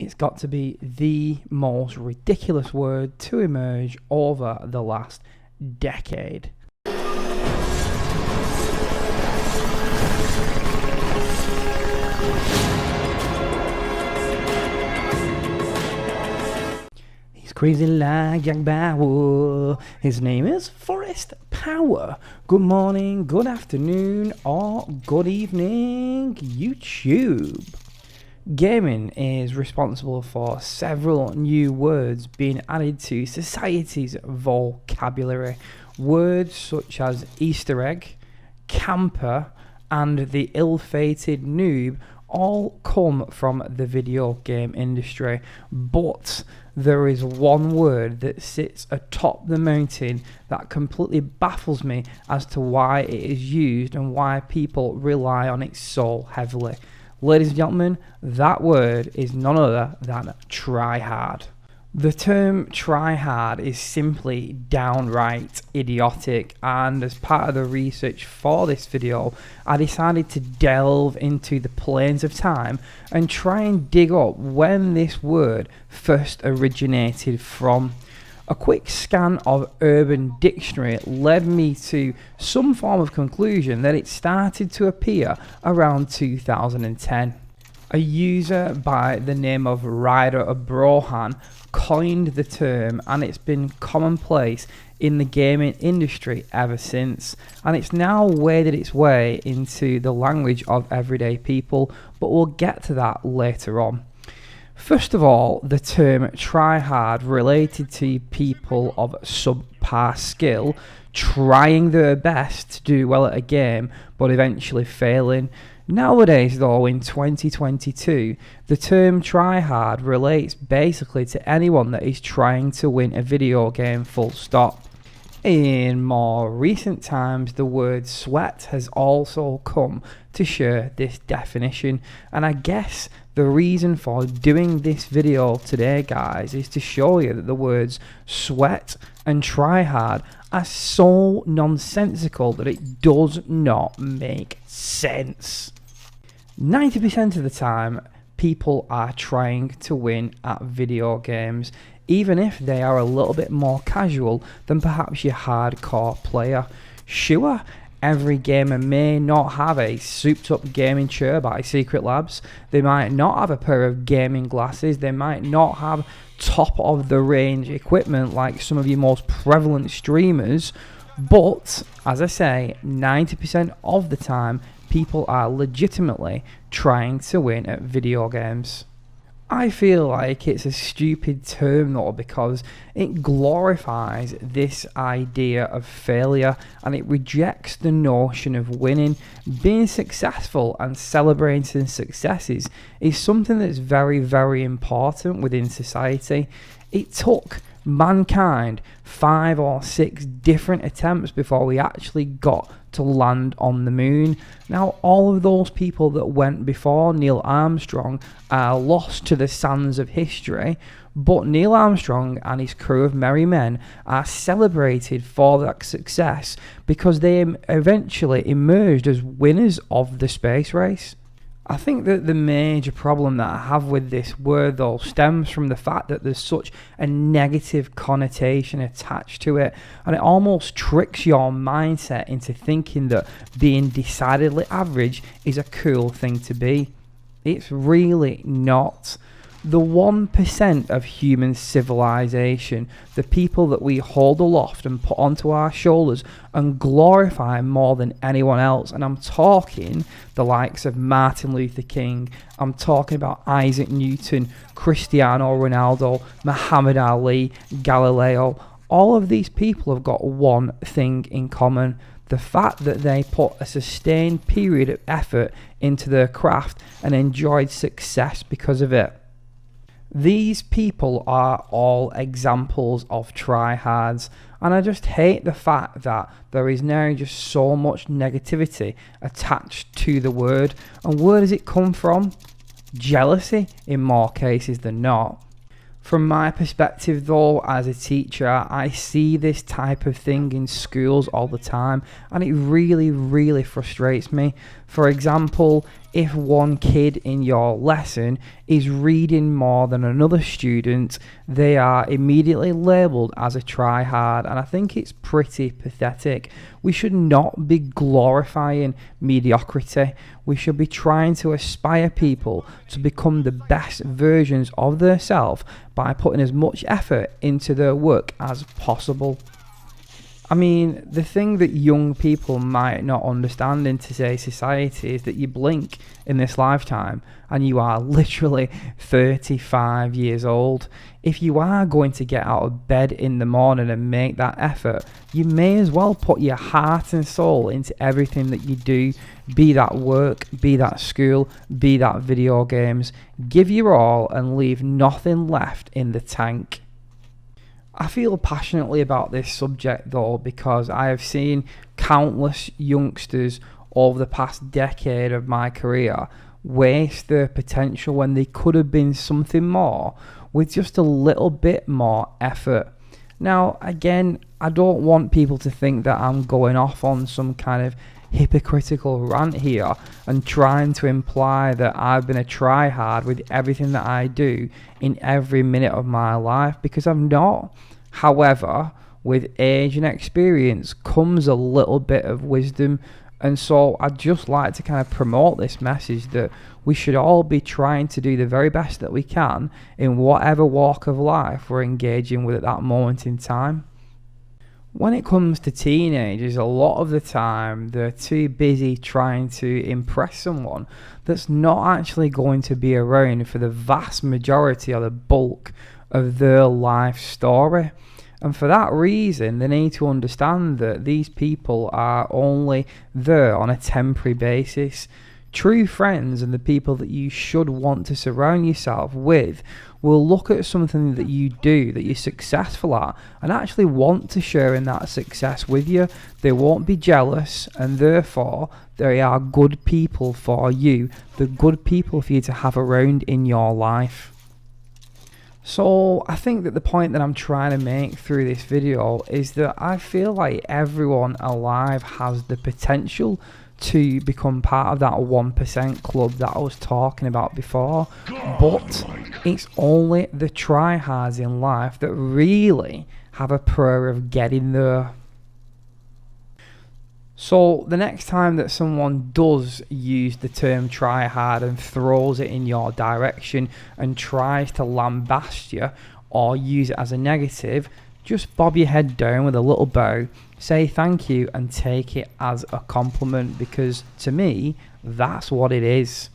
It's got to be the most ridiculous word to emerge over the last decade. He's crazy like Jack Bauer. His name is Forrest Power. Good morning, good afternoon, or good evening, YouTube. Gaming is responsible for several new words being added to society's vocabulary. Words such as Easter egg, camper, and the ill-fated noob all come from the video game industry, but there is one word that sits atop the mountain that completely baffles me as to why it is used and why people rely on it so heavily. Ladies and gentlemen, that word is none other than tryhard. The term tryhard is simply downright idiotic, and as part of the research for this video, I decided to delve into the planes of time and try and dig up when this word first originated from. A quick scan of Urban Dictionary led me to some form of conclusion that it started to appear around 2010. A user by the name of Ryder Brohan coined the term, and it's been commonplace in the gaming industry ever since, and it's now waded its way into the language of everyday people, but we'll get to that later on. First of all, the term tryhard related to people of subpar skill trying their best to do well at a game but eventually failing. Nowadays though, in 2022, the term tryhard relates basically to anyone that is trying to win a video game, full stop. In more recent times, the word sweat has also come to share this definition, and I guess the reason for doing this video today, guys, is to show you that the words sweat and tryhard are so nonsensical that it does not make sense. 90% of the time, people are trying to win at video games, even if they are a little bit more casual than perhaps your hardcore player. Sure, every gamer may not have a souped up gaming chair by Secret Labs, they might not have a pair of gaming glasses, they might not have top of the range equipment like some of your most prevalent streamers, but as I say, 90% of the time people are legitimately trying to win at video games. I feel like it's a stupid term though, because it glorifies this idea of failure and it rejects the notion of winning. Being successful and celebrating successes is something that's very, very important within society. It took mankind 5 or 6 different attempts before we actually got to land on the moon. Now, all of those people that went before Neil Armstrong are lost to the sands of history, but Neil Armstrong and his crew of merry men are celebrated for that success because they eventually emerged as winners of the space race. I think that the major problem that I have with this word though stems from the fact that there's such a negative connotation attached to it, and it almost tricks your mindset into thinking that being decidedly average is a cool thing to be. It's really not. The 1% of human civilization, the people that we hold aloft and put onto our shoulders and glorify more than anyone else, and I'm talking the likes of Martin Luther King, I'm talking about Isaac Newton, Cristiano Ronaldo, Muhammad Ali, Galileo. All of these people have got one thing in common: the fact that they put a sustained period of effort into their craft and enjoyed success because of it. These people are all examples of tryhards, and I just hate the fact that there is now just so much negativity attached to the word. And where does it come from? Jealousy, in more cases than not. From my perspective though, as a teacher, I see this type of thing in schools all the time, and it really, really frustrates me. For example, if one kid in your lesson is reading more than another student, they are immediately labelled as a tryhard, and I think it's pretty pathetic. We should not be glorifying mediocrity. We should be trying to aspire people to become the best versions of themselves by putting as much effort into their work as possible. I mean, the thing that young people might not understand in today's society is that you blink in this lifetime and you are literally 35 years old. If you are going to get out of bed in the morning and make that effort, you may as well put your heart and soul into everything that you do, be that work, be that school, be that video games. Give your all and leave nothing left in the tank. I feel passionately about this subject though because I have seen countless youngsters over the past decade of my career waste their potential when they could have been something more with just a little bit more effort. Now, again, I don't want people to think that I'm going off on some kind of hypocritical rant here and trying to imply that I've been a tryhard with everything that I do in every minute of my life, because I'm not. However, with age and experience comes a little bit of wisdom, and so I'd just like to kind of promote this message that we should all be trying to do the very best that we can in whatever walk of life we're engaging with at that moment in time. When it comes to teenagers, a lot of the time they're too busy trying to impress someone that's not actually going to be around for the vast majority or the bulk of their life story. And for that reason, they need to understand that these people are only there on a temporary basis. True friends and the people that you should want to surround yourself with will look at something that you do that you're successful at and actually want to share in that success with you. They won't be jealous, and therefore they are good people for you. They're good people for you to have around in your life. So I think that the point that I'm trying to make through this video is that I feel like everyone alive has the potential to become part of that 1% club that I was talking about before, but it's only the tryhards in life that really have a prayer of getting there. So the next time that someone does use the term tryhard and throws it in your direction and tries to lambast you or use it as a negative, just bob your head down with a little bow, say thank you and take it as a compliment, because to me, that's what it is.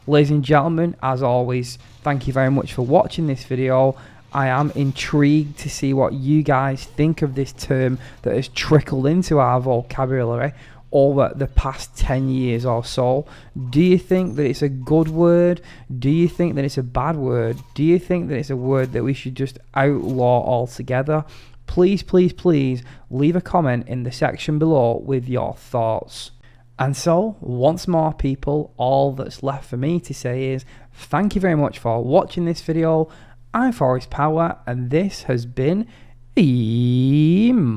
Ladies and gentlemen, as always, thank you very much for watching this video. I am intrigued to see what you guys think of this term that has trickled into our vocabulary over the past 10 years or so. Do you think that it's a good word? Do you think that it's a bad word? Do you think that it's a word that we should just outlaw altogether? Please, please, please leave a comment in the section below with your thoughts. And so, once more people, all that's left for me to say is thank you very much for watching this video. I'm Forrest Power, and this has been Emotional.